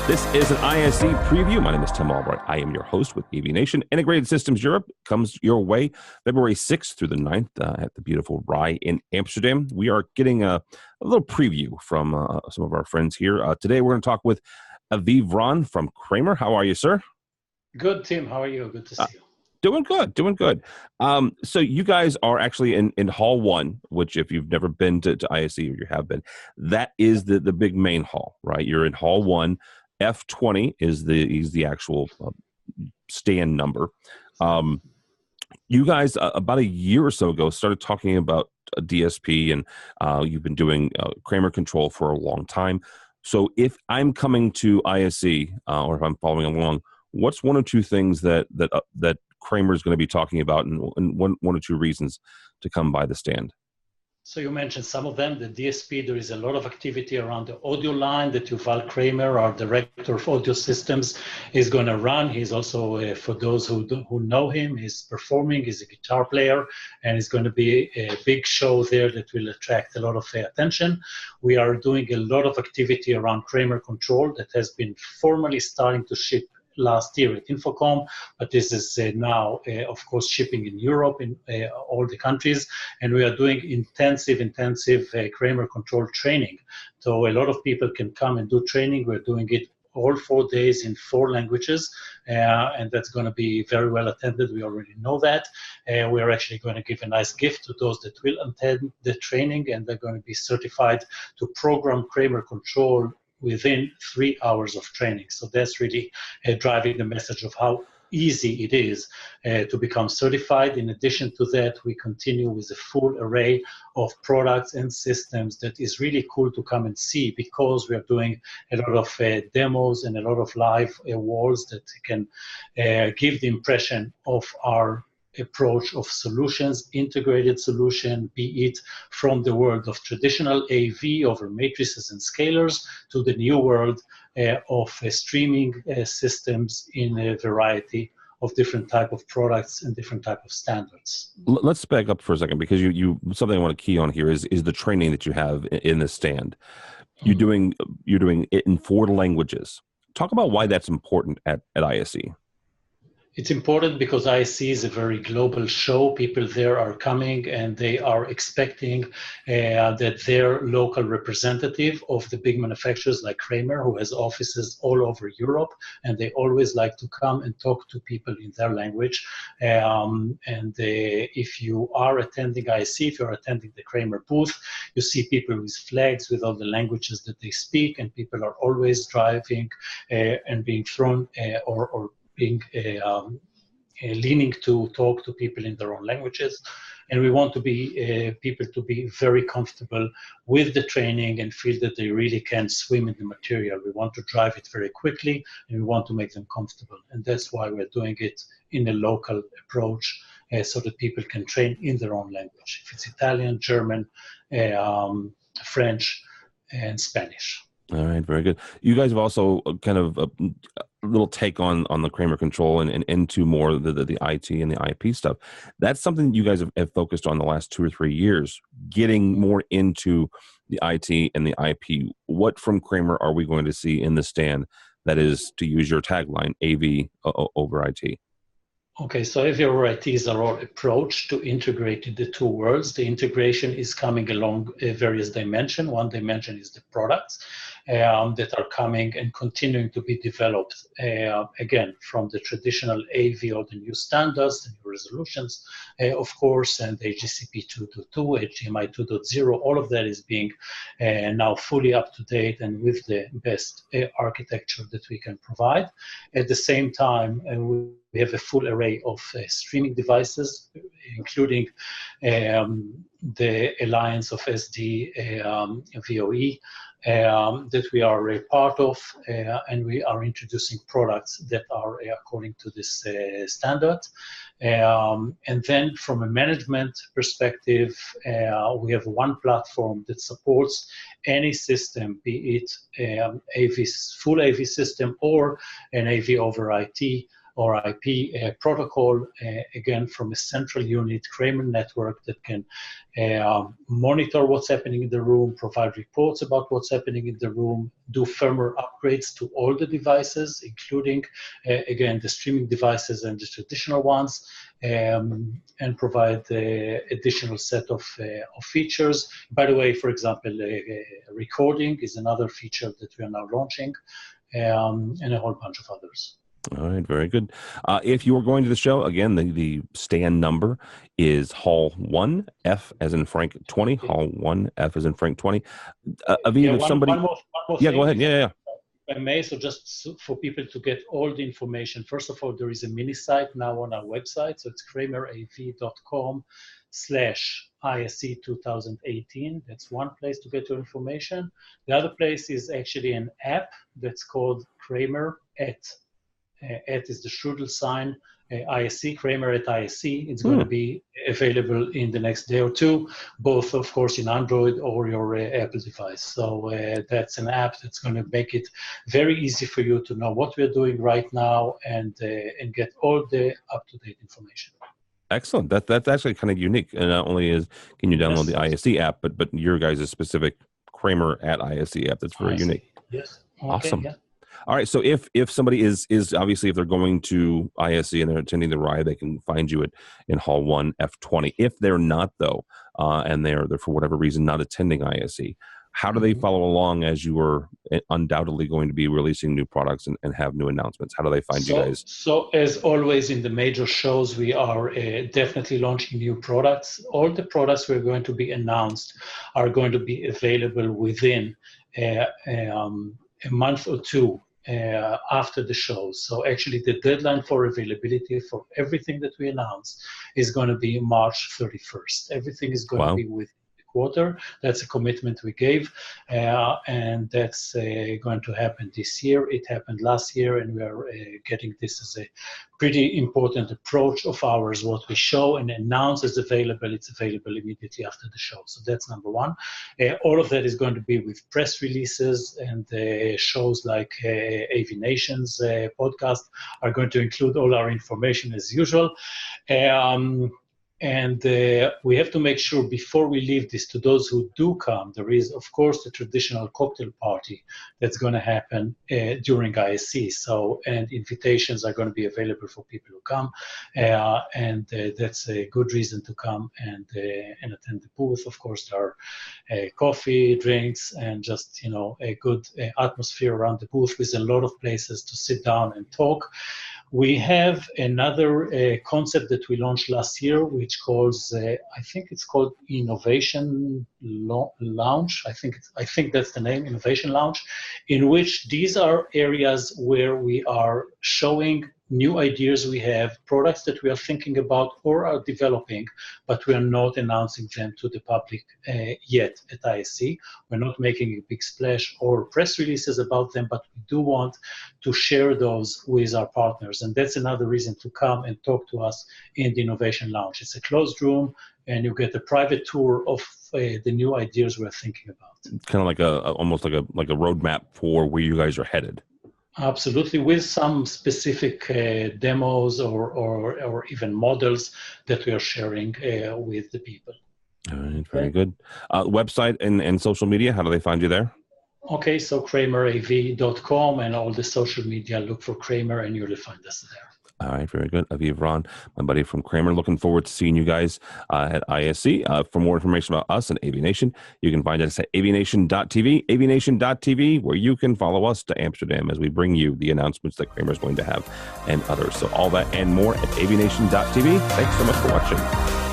This is an ISE preview. My name is Tim Albright. I am your host with AVNation. Integrated Systems Europe comes your way February 6th through the 9th at the beautiful RAI in Amsterdam. We are getting a little preview from some of our friends here. Today we're going to talk with Aviv Ron from Kramer. How are you, sir? Good, Tim. How are you? Good to see you. Doing good. So you guys are actually in Hall 1, which if you've never been to ISE, or you have been, that is the big main hall, right? You're in Hall 1. F20 is the actual stand number. You guys, about a year or so ago, started talking about a DSP, and you've been doing Kramer control for a long time. So if I'm coming to ISE, or if I'm following along, what's one or two things that Kramer is going to be talking about, and one or two reasons to come by the stand? So you mentioned some of them. The DSP, there is a lot of activity around the audio line that Yuval Kramer, our director of audio systems, is going to run. He's also, for those who know him, he's performing, he's a guitar player, and it's going to be a big show there that will attract a lot of attention. We are doing a lot of activity around Kramer Control that has been formally starting to ship last year at Infocom, but this is now, of course, shipping in Europe, in all the countries, and we are doing intensive Kramer control training. So a lot of people can come and do training. We're doing it all 4 days in 4 languages, and that's going to be very well attended. We already know that. We're actually going to give a nice gift to those that will attend the training, and they're going to be certified to program Kramer control within 3 hours of training. So that's really driving the message of how easy it is to become certified. In addition to that, we continue with a full array of products and systems that is really cool to come and see, because we are doing a lot of demos and a lot of live walls that can give the impression of our approach of solutions, integrated solution, be it from the world of traditional AV over matrices and scalars to the new world of streaming systems in a variety of different type of products and different type of standards. Let's back up for a second, because you something I want to key on here is the training that you have in the stand. You're doing it in 4 languages. Talk about why that's important at ISE. It's important because ISE is a very global show. People there are coming and they are expecting that their local representative of the big manufacturers like Kramer, who has offices all over Europe, and they always like to come and talk to people in their language. If you are attending ISE, if you're attending the Kramer booth, you see people with flags with all the languages that they speak, and people are always driving and being thrown or being leaning to talk to people in their own languages. And we want to be people to be very comfortable with the training and feel that they really can swim in the material. We want to drive it very quickly, and we want to make them comfortable. And that's why we're doing it in a local approach, so that people can train in their own language. If it's Italian, German, French, and Spanish. All right, very good. You guys have also kind of a little take on the Kramer control and into more the IT and the IP stuff. That's something you guys have focused on the last 2 or 3 years, getting more into the IT and the IP. What from Kramer are we going to see in the stand that is, to use your tagline, AV over IT? Okay, so AV over IT is our approach to integrate the 2 worlds. The integration is coming along various dimensions. One dimension is the products that are coming and continuing to be developed, again, from the traditional AV or the new standards, the new resolutions, of course, and HDCP 2.2, HDMI 2.0, all of that is being now fully up to date and with the best architecture that we can provide. At the same time, we have a full array of streaming devices, including the alliance of SD VOE that we are a part of, and we are introducing products that are according to this standard. And then from a management perspective, we have one platform that supports any system, be it full AV system or an AV over IT, or IP protocol, again, from a central unit, Kramer network, that can monitor what's happening in the room, provide reports about what's happening in the room, do firmware upgrades to all the devices, including, again, the streaming devices and the traditional ones, and provide additional set of features. By the way, for example, recording is another feature that we are now launching, and a whole bunch of others. All right, very good. If you are going to the show, again, the stand number is Hall 1, F as in Frank 20, Hall 1, F as in Frank 20. Aviv, if somebody... One more yeah, thing, go ahead. Yeah. If I may, so just for people to get all the information, first of all, there is a mini site now on our website, so it's kramerav.com/ISE 2018. That's one place to get your information. The other place is actually an app that's called Kramer at is the strudel sign, ISE, Kramer at ISE. It's going to be available in the next day or two, both, of course, in Android or your Apple device. So that's an app that's going to make it very easy for you to know what we're doing right now and get all the up-to-date information. Excellent. That's actually kind of unique. And not only can you download the ISE app, but your guys' specific Kramer at ISE app. That's very unique. Yes. Okay, awesome. Yeah. All right. So if somebody is obviously, if they're going to ISE and they're attending the ride, they can find you in Hall 1, F20. If they're not, though, and they're for whatever reason not attending ISE, how do they follow along as you are undoubtedly going to be releasing new products and have new announcements? How do they find you guys? So as always in the major shows, we are definitely launching new products. All the products we're going to be announced are going to be available within a month or two after the show. So actually the deadline for availability for everything that we announce is going to be March 31st. Everything is going to be within the quarter. That's a commitment we gave, and that's going to happen this year. It happened last year, and we are getting this as a pretty important approach of ours. What we show and announce is available, it's available immediately after the show. So that's number one. All of that is going to be with press releases, and shows like AVNation's podcast are going to include all our information as usual. And we have to make sure before we leave this to those who do come, there is, of course, the traditional cocktail party that's going to happen during ISE. So, and invitations are going to be available for people who come, and that's a good reason to come and attend the booth. Of course, there are coffee, drinks, and just, a good atmosphere around the booth with a lot of places to sit down and talk. We have another concept that we launched last year, which calls, I think it's called Innovation Lounge. I think that's the name, Innovation Lounge, in which these are areas where we are showing new ideas we have, products that we are thinking about or are developing, but we are not announcing them to the public yet at ISE. We're not making a big splash or press releases about them, but we do want to share those with our partners. And that's another reason to come and talk to us in the Innovation Lounge. It's a closed room, and you get a private tour of the new ideas we're thinking about. Kind of like almost like a roadmap for where you guys are headed. Absolutely, with some specific demos or even models that we are sharing with the people. All right, very good. Website and social media, how do they find you there? Okay, so kramerav.com, and all the social media, look for Kramer and you'll find us there. All right, very good. Aviv Ron, my buddy from Kramer. Looking forward to seeing you guys at ISE. For more information about us and AVNation, you can find us at AVNation.tv, AVNation.tv, where you can follow us to Amsterdam as we bring you the announcements that Kramer is going to have and others. So all that and more at AVNation.tv. Thanks so much for watching.